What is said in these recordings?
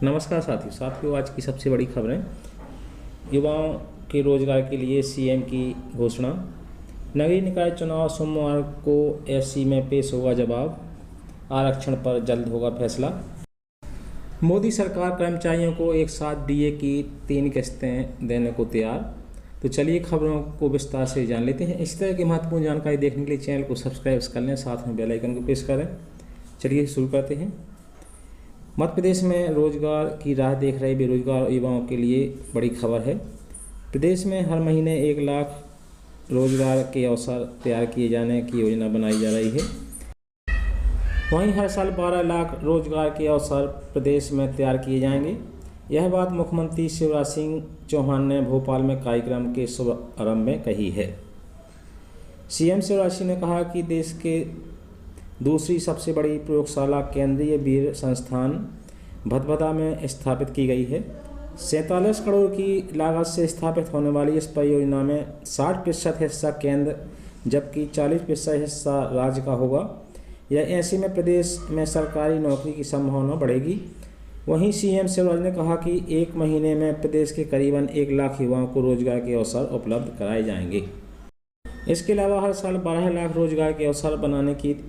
नमस्कार साथियों, आज की सबसे बड़ी खबरें। युवाओं के रोजगार के लिए सीएम की घोषणा। नगरीय निकाय चुनाव सोमवार को एससी में पेश होगा जवाब। आरक्षण पर जल्द होगा फैसला। मोदी सरकार कर्मचारियों को एक साथ डीए की 3 किस्तें देने को तैयार। तो चलिए खबरों को विस्तार से जान लेते हैं। इस तरह की महत्वपूर्ण जानकारी देखने के लिए चैनल को सब्सक्राइब कर लें, साथ में बेल आइकन को प्रेस करें। चलिए शुरू करते हैं। मध्य प्रदेश में रोजगार की राह देख रहे बेरोजगार युवाओं के लिए बड़ी खबर है। प्रदेश में हर महीने 1 लाख रोजगार के अवसर तैयार किए जाने की योजना बनाई जा रही है। वहीं हर साल 12 लाख रोजगार के अवसर प्रदेश में तैयार किए जाएंगे। यह बात मुख्यमंत्री शिवराज सिंह चौहान ने भोपाल में कार्यक्रम के शुभारंभ में कही है। सीएम शिवराज सिंह ने कहा कि देश के दूसरी सबसे बड़ी प्रयोगशाला केंद्रीय वीर संस्थान भदभदा में स्थापित की गई है। 47 करोड़ की लागत से स्थापित होने वाली इस परियोजना में 60% हिस्सा केंद्र जबकि 40% हिस्सा राज्य का होगा। यह ऐसे में प्रदेश में सरकारी नौकरी की संभावना बढ़ेगी। वहीं सीएम शिवराज ने कहा कि 1 महीने में प्रदेश के करीबन 1 लाख युवाओं को रोजगार के अवसर उपलब्ध कराए जाएंगे। इसके अलावा हर साल 12 लाख रोजगार के अवसर बनाने की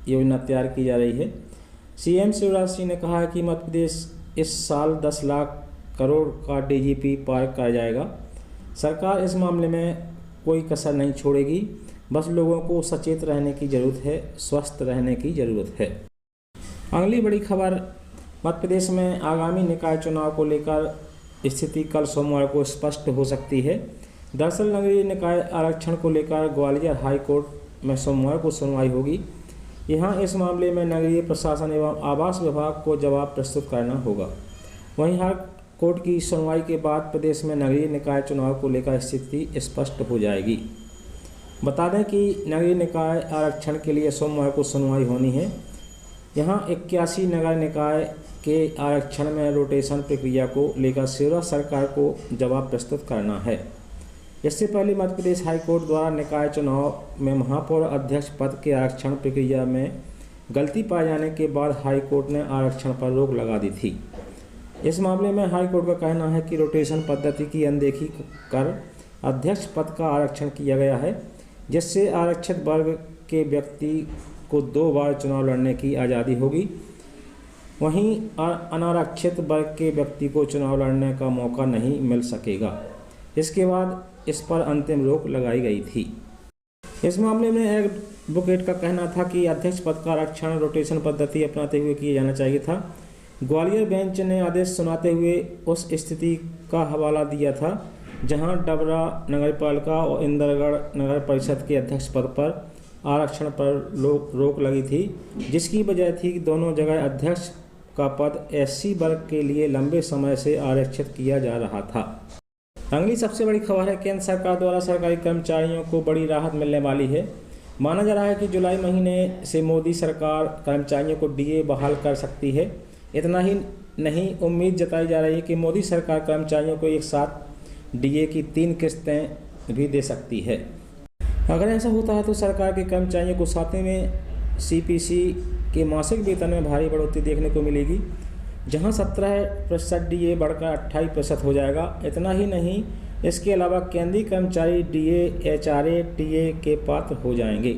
योजना तैयार की जा रही है। सीएम शिवराज सिंह ने कहा कि मध्य प्रदेश इस साल 10 लाख करोड़ का डीजीपी पार कर जाएगा। सरकार इस मामले में कोई कसर नहीं छोड़ेगी। बस लोगों को सचेत रहने की ज़रूरत है, स्वस्थ रहने की ज़रूरत है। अगली बड़ी खबर, मध्य प्रदेश में आगामी निकाय चुनाव को लेकर स्थिति कल सोमवार को स्पष्ट हो सकती है। दरअसल नगरीय निकाय आरक्षण को लेकर ग्वालियर हाई कोर्ट में सोमवार को सुनवाई होगी। यहाँ इस मामले में नगरीय प्रशासन एवं आवास विभाग को जवाब प्रस्तुत करना होगा। वहीं हाई कोर्ट की सुनवाई के बाद प्रदेश में नगरीय निकाय चुनाव को लेकर स्थिति स्पष्ट हो जाएगी। बता दें कि नगरीय निकाय आरक्षण के लिए सोमवार को सुनवाई होनी है। यहाँ 81 नगर निकाय के आरक्षण में रोटेशन प्रक्रिया को लेकर शिवराज सरकार को जवाब प्रस्तुत करना है। इससे पहले मध्य प्रदेश हाईकोर्ट द्वारा निकाय चुनाव में महापौर अध्यक्ष पद के आरक्षण प्रक्रिया में गलती पाए जाने के बाद हाईकोर्ट ने आरक्षण पर रोक लगा दी थी। इस मामले में हाईकोर्ट का कहना है कि रोटेशन पद्धति की अनदेखी कर अध्यक्ष पद का आरक्षण किया गया है, जिससे आरक्षित वर्ग के व्यक्ति को 2 बार चुनाव लड़ने की आज़ादी होगी। वहीं अनारक्षित वर्ग के व्यक्ति को चुनाव लड़ने का मौका नहीं मिल सकेगा। इसके बाद इस पर अंतिम रोक लगाई गई थी। इस मामले में एडवोकेट का कहना था कि अध्यक्ष पद का आरक्षण रोटेशन पद्धति अपनाते हुए किया जाना चाहिए था। ग्वालियर बेंच ने आदेश सुनाते हुए उस स्थिति का हवाला दिया था जहां डबरा नगरपालिका और इंदरगढ़ नगर परिषद के अध्यक्ष पद पर आरक्षण पर रोक लगी थी, जिसकी वजह थी कि दोनों जगह अध्यक्ष का पद एससी वर्ग के लिए लंबे समय से आरक्षित किया जा रहा था। अगली सबसे बड़ी खबर है, केंद्र सरकार द्वारा सरकारी कर्मचारियों को बड़ी राहत मिलने वाली है। माना जा रहा है कि जुलाई महीने से मोदी सरकार कर्मचारियों को डीए बहाल कर सकती है। इतना ही नहीं, उम्मीद जताई जा रही है कि मोदी सरकार कर्मचारियों को एक साथ डीए की 3 किस्तें भी दे सकती है। अगर ऐसा होता है तो सरकार के कर्मचारियों को 7वें सीपीसी के मासिक वेतन में भारी बढ़ोतरी देखने को मिलेगी, जहां 17% डीए बढ़कर 28% हो जाएगा। इतना ही नहीं, इसके अलावा केंद्रीय कर्मचारी डीए, एचआरए, टीए के पात्र हो जाएंगे।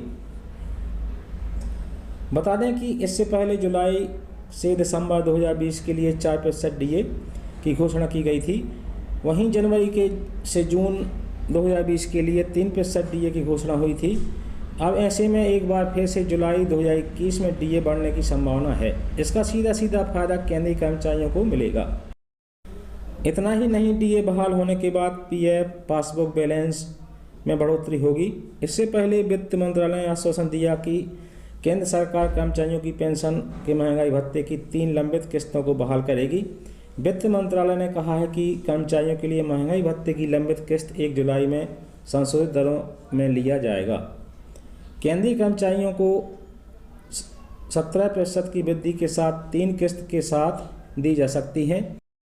बता दें कि इससे पहले जुलाई से दिसंबर 2020 के लिए 4% डीए की घोषणा की गई थी। वहीं जनवरी से जून 2020 के लिए 3% डीए की घोषणा हुई थी। अब ऐसे में एक बार फिर से जुलाई 2021 में डीए बढ़ने की संभावना है। इसका सीधा फायदा केंद्रीय कर्मचारियों को मिलेगा। इतना ही नहीं, डीए बहाल होने के बाद पीएफ पासबुक बैलेंस में बढ़ोतरी होगी। इससे पहले वित्त मंत्रालय ने आश्वासन दिया कि केंद्र सरकार कर्मचारियों की पेंशन के महंगाई भत्ते की 3 लंबित किस्तों को बहाल करेगी। वित्त मंत्रालय ने कहा है कि कर्मचारियों के लिए महंगाई भत्ते की लंबित किस्त 1 जुलाई में संशोधित दरों में लिया जाएगा। केंद्रीय कर्मचारियों को 17% की वृद्धि के साथ 3 किस्त के साथ दी जा सकती है।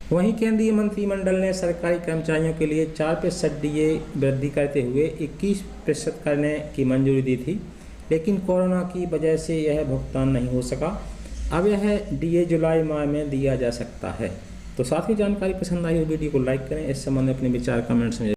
वहीं केंद्रीय मंत्रिमंडल ने सरकारी कर्मचारियों के लिए 4% डीए वृद्धि करते हुए 21% करने की मंजूरी दी थी, लेकिन कोरोना की वजह से यह भुगतान नहीं हो सका। अब यह डीए जुलाई माह में दिया जा सकता है। तो साथ ही जानकारी पसंद आई हो वीडियो को लाइक करें, इस संबंध में अपने विचार कमेंट्स में